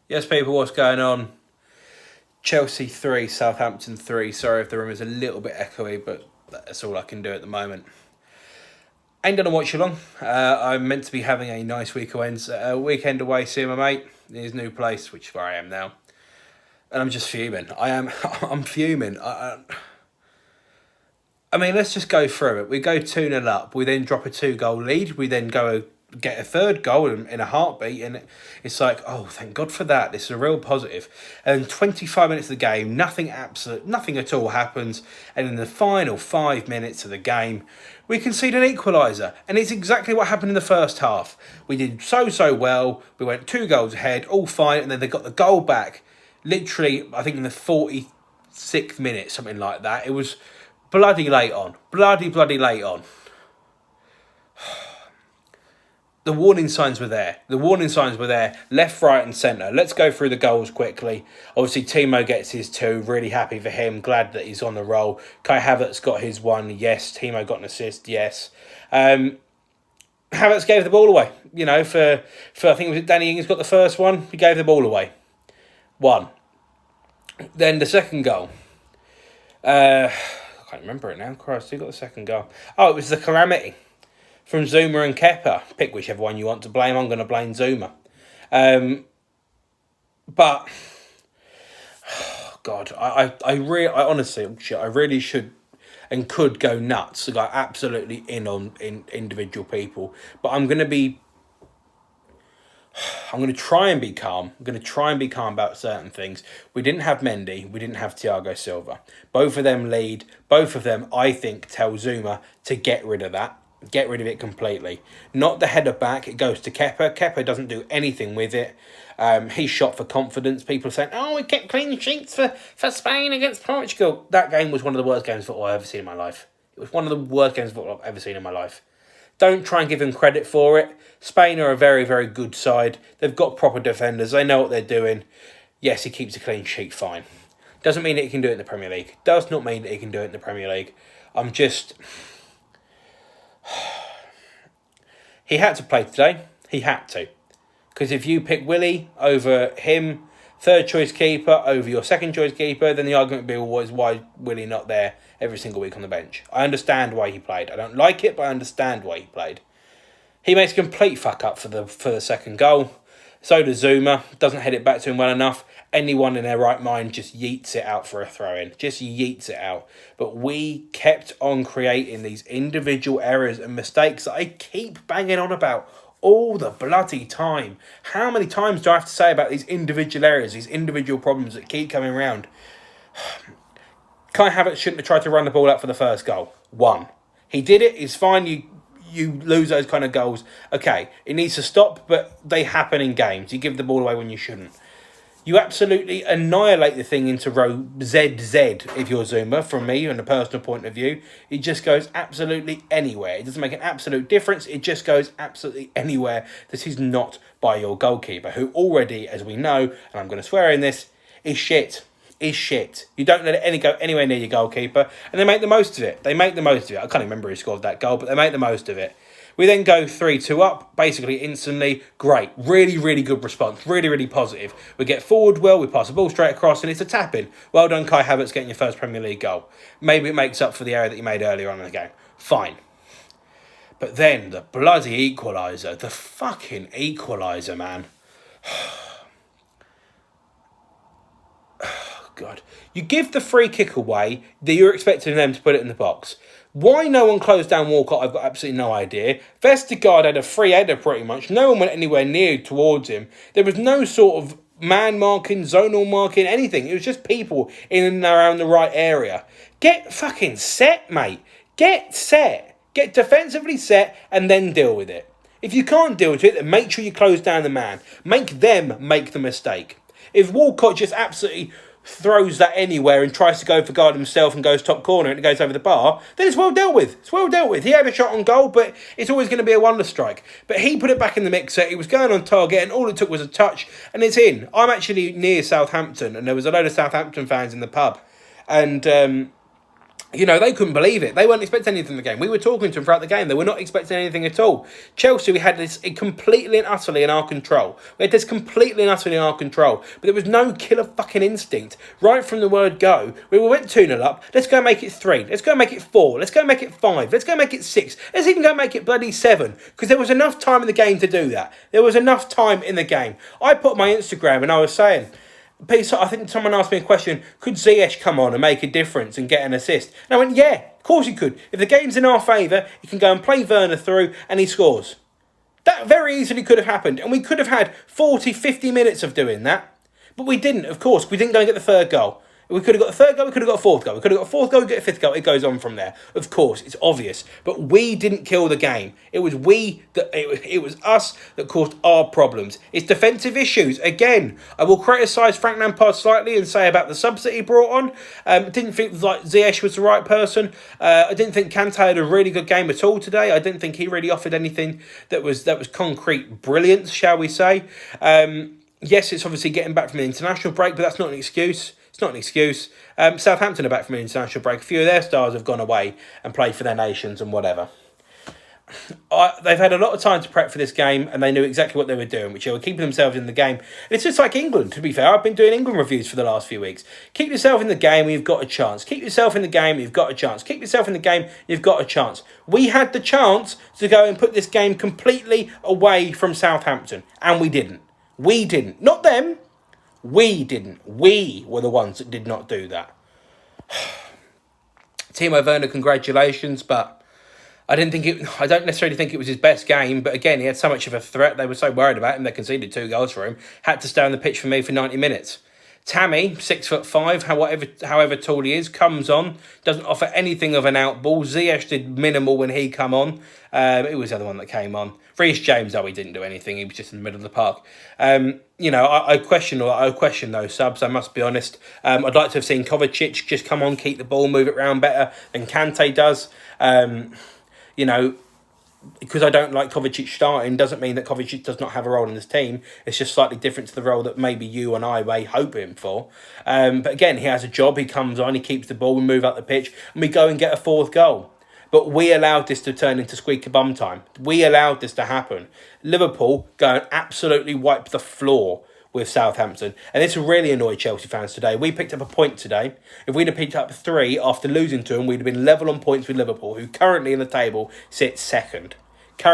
Yes, people, what's going on? Chelsea 3, Southampton 3. Sorry if the room is a little bit echoey, but that's all I can do at the moment. Ain't gonna watch you long. I'm meant to be having a nice weekend away, seeing my mate in his new place, which is where I am now. And I'm just fuming. I'm fuming. I mean, let's just go through it. We go 2-0 up. We then drop a 2-goal lead. We then go get a third goal in a heartbeat. And it's like, oh, thank God for that. This is a real positive. And 25 minutes of the game, nothing at all happens. And in the final 5 minutes of the game, we concede an equaliser. And it's exactly what happened in the first half. We did so well. We went 2 goals ahead, all fine. And then they got the goal back. Literally, I think in the 46th minute, something like that. It was bloody late on. Bloody late on. The warning signs were there. Left, right and centre. Let's go through the goals quickly. Obviously, Timo gets his 2. Really happy for him. Glad that he's on the roll. Kai Havertz got his 1. Yes. Timo got an assist. Yes. Havertz gave the ball away. You know, for I think it was Danny Ings got the first one. He gave the ball away. 1. Then the second goal. I can't remember it now. Christ, who got the second goal? Oh, it was the calamity from Zuma and Kepa. Pick whichever one you want to blame. I'm going to blame Zuma. But God, I honestly, I really should and could go nuts. Like absolutely in individual people. But I'm going to try and be calm. I'm going to try and be calm about certain things. We didn't have Mendy. We didn't have Thiago Silva. Both of them lead. Both of them, I think, tell Zuma to get rid of that. Get rid of it completely. Not the header back. It goes to Kepa. Kepa doesn't do anything with it. He's shot for confidence. People are saying, oh, we kept clean sheets for Spain against Portugal. That game was one of the worst games of football I've ever seen in my life. It was one of the worst games of football I've ever seen in my life. Don't try and give him credit for it. Spain are a very, very good side. They've got proper defenders. They know what they're doing. Yes, he keeps a clean sheet, fine. Doesn't mean that he can do it in the Premier League. Does not mean that he can do it in the Premier League. He had to play today. He had to. Because if you pick Willie over him, third choice keeper over your second choice keeper, then the argument would be, well, why Willie not there every single week on the bench? I understand why he played. I don't like it, but I understand why he played. He makes a complete fuck up for the second goal. So does Zuma. Doesn't head it back to him well enough. Anyone in their right mind just yeets it out for a throw-in. Just yeets it out. But we kept on creating these individual errors and mistakes that I keep banging on about all the bloody time. How many times do I have to say about these individual errors, these individual problems that keep coming around? Kai Havertz shouldn't have tried to run the ball out for the first goal. 1. He did it. It's fine. You lose those kind of goals. Okay, it needs to stop, but they happen in games. You give the ball away when you shouldn't. You absolutely annihilate the thing into row ZZ if you're Zuma, from me, and a personal point of view. It just goes absolutely anywhere. It doesn't make an absolute difference. It just goes absolutely anywhere. This is not by your goalkeeper, who already, as we know, and I'm going to swear in this, is shit. You don't let it go anywhere near your goalkeeper, and they make the most of it. I can't remember who scored that goal, but they make the most of it. We then go 3-2 up, basically instantly. Great. Really, really good response. Really, really positive. We get forward well, we pass the ball straight across, and it's a tap-in. Well done, Kai Havertz, getting your first Premier League goal. Maybe it makes up for the error that you made earlier on in the game. Fine. But then, the bloody equaliser. The fucking equaliser, man. God. You give the free kick away that you're expecting them to put it in the box. Why no one closed down Walcott, I've got absolutely no idea. Vestergaard had a free header pretty much. No one went anywhere near towards him. There was no sort of man marking, zonal marking, anything. It was just people in and around the right area. Get fucking set, mate. Get set. Get defensively set and then deal with it. If you can't deal with it, then make sure you close down the man. Make them make the mistake. If Walcott just absolutely throws that anywhere and tries to go for guard himself and goes top corner and it goes over the bar, then it's well dealt with. He had a shot on goal, but it's always going to be a wonder strike. But he put it back in the mixer. He was going on target and all it took was a touch and it's in. I'm actually near Southampton and there was a load of Southampton fans in the pub. And They couldn't believe it. They weren't expecting anything in the game. We were talking to them throughout the game. They were not expecting anything at all. Chelsea, we had this completely and utterly in our control. We had this completely and utterly in our control. But there was no killer fucking instinct. Right from the word go, we went 2-0 up. Let's go make it 3. Let's go make it 4. Let's go make it 5. Let's go make it 6. Let's even go make it bloody 7. Because there was enough time in the game to do that. There was enough time in the game. I put on my Instagram and I was saying... I think someone asked me a question, could Ziyech come on and make a difference and get an assist? And I went, yeah, of course he could. If the game's in our favour, he can go and play Werner through and he scores. That very easily could have happened. And we could have had 40, 50 minutes of doing that. But we didn't, of course. We didn't go and get the third goal. We could have got the third goal, we could have got a fourth goal. We could have got a fourth goal, we get a fifth goal. It goes on from there. Of course, it's obvious. But we didn't kill the game. It was it was us that caused our problems. It's defensive issues. Again, I will criticise Frank Lampard slightly and say about the subs that he brought on. Didn't think like Ziyech was the right person. I didn't think Kante had a really good game at all today. I didn't think he really offered anything that was concrete brilliance, shall we say. Yes, it's obviously getting back from the international break, but that's not an excuse. It's not an excuse. Southampton are back from an international break. A few of their stars have gone away and played for their nations and whatever. They've had a lot of time to prep for this game and they knew exactly what they were doing, which they were keeping themselves in the game. It's just like England, to be fair. I've been doing England reviews for the last few weeks. Keep yourself in the game, you've got a chance. Keep yourself in the game, you've got a chance. Keep yourself in the game, you've got a chance. We had the chance to go and put this game completely away from Southampton, and we didn't. We didn't. Not them. We didn't. We were the ones that did not do that. Timo Werner, congratulations, but I don't necessarily think it was his best game, but again, he had so much of a threat. They were so worried about him, they conceded 2 goals for him. Had to stay on the pitch for me for 90 minutes. Tammy, 6'5", however tall he is, comes on, doesn't offer anything of an out ball. Ziyech did minimal when he come on. It was the other one that came on. Reece James, he didn't do anything. He was just in the middle of the park. I question those subs, I must be honest. I'd like to have seen Kovacic just come on, keep the ball, move it around better than Kante does. Because I don't like Kovacic starting doesn't mean that Kovacic does not have a role in this team. It's just slightly different to the role that maybe you and I may hope him for. But again, he has a job. He comes on, he keeps the ball, we move up the pitch, and we go and get a 4th goal. But we allowed this to turn into squeaky bum time. We allowed this to happen. Liverpool go and absolutely wipe the floor with Southampton. And this really annoyed Chelsea fans today. We picked up a point today. If we'd have picked up 3 after losing to them, we'd have been level on points with Liverpool, who currently in the table sits second. Do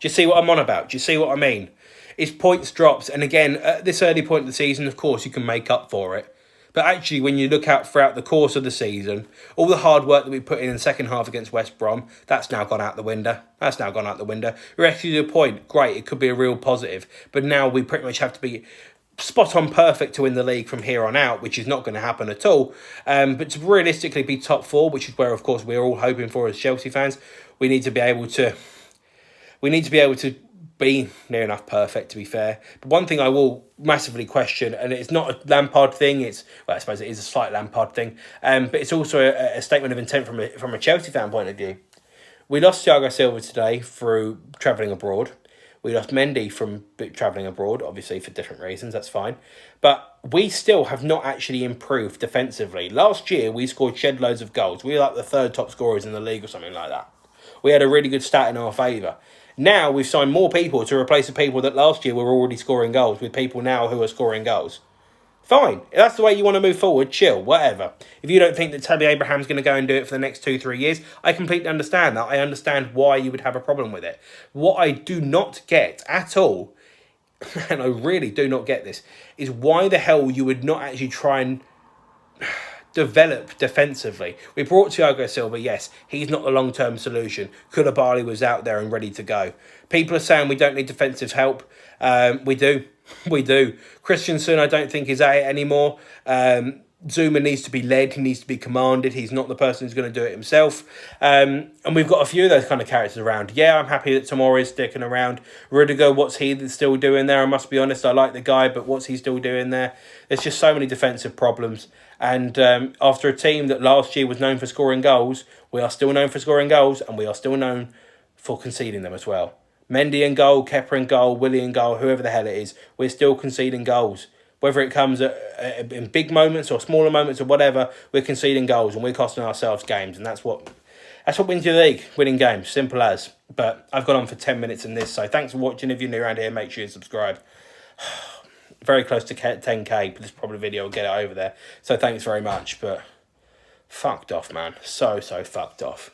you see what I'm on about? Do you see what I mean? It's points drops. And again, at this early point of the season, of course, you can make up for it. But actually, when you look out throughout the course of the season, all the hard work that we put in the second half against West Brom, that's now gone out the window. We're actually to a point, great, it could be a real positive. But now we pretty much have to be spot on perfect to win the league from here on out, which is not going to happen at all. But to realistically be top 4, which is where, of course, we're all hoping for as Chelsea fans, we need to be able to be near enough perfect, to be fair. But one thing I will massively question, and it's not a Lampard thing, I suppose it is a slight Lampard thing, but it's also a statement of intent from a Chelsea fan point of view. We lost Thiago Silva today through travelling abroad. We lost Mendy from travelling abroad, obviously for different reasons, that's fine. But we still have not actually improved defensively. Last year, we scored shed loads of goals. We were like the 3rd top scorers in the league or something like that. We had a really good stat in our favour. Now we've signed more people to replace the people that last year were already scoring goals with people now who are scoring goals. Fine. If that's the way you want to move forward, chill, whatever. If you don't think that Tammy Abraham's going to go and do it for the next 2-3 years, I completely understand that. I understand why you would have a problem with it. What I do not get at all, and I really do not get this, is why the hell you would not actually try and develop defensively. We brought Thiago Silva, yes, he's not the long-term solution. Koulibaly was out there and ready to go. People are saying we don't need defensive help. We do. Christensen, I don't think, is at it anymore. Zuma needs to be led, he needs to be commanded. He's not the person who's going to do it himself. And we've got a few of those kind of characters around. Yeah, I'm happy that Tomori is sticking around. Rudiger, what's he still doing there? I must be honest, I like the guy, but what's he still doing there? There's just so many defensive problems. And after a team that last year was known for scoring goals, we are still known for scoring goals, and we are still known for conceding them as well. Mendy in goal, Kepa in goal, Willie in goal, whoever the hell it is, we're still conceding goals. Whether it comes in big moments or smaller moments or whatever, we're conceding goals and we're costing ourselves games, and that's what wins your league, winning games, simple as. But I've gone on for 10 minutes in this, so thanks for watching. If you're new around here, make sure you subscribe. Very close to 10k, but this probably video will get it over there. So thanks very much, but fucked off, man. So fucked off.